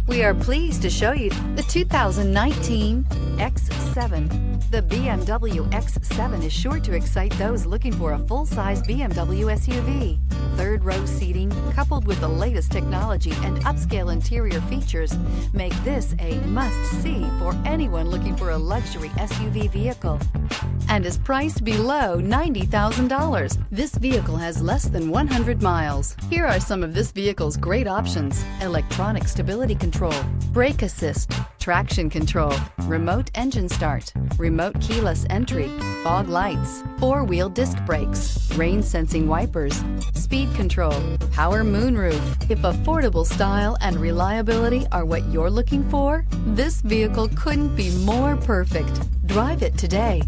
We are pleased to show you the 2019 X7. The BMW X7 is sure to excite those looking for a full-size BMW SUV. Third-row seating, coupled with the latest technology and upscale interior features, make this a must-see for anyone looking for a luxury SUV vehicle, and is priced below $90,000. This vehicle has less than 100 miles. Here are some of this vehicle's great options: electronic stability control, brake assist, traction control, remote engine start, remote keyless entry, fog lights, four-wheel disc brakes, rain sensing wipers, speed control, power moonroof. If affordable style and reliability are what you're looking for, this vehicle couldn't be more perfect. Drive it today.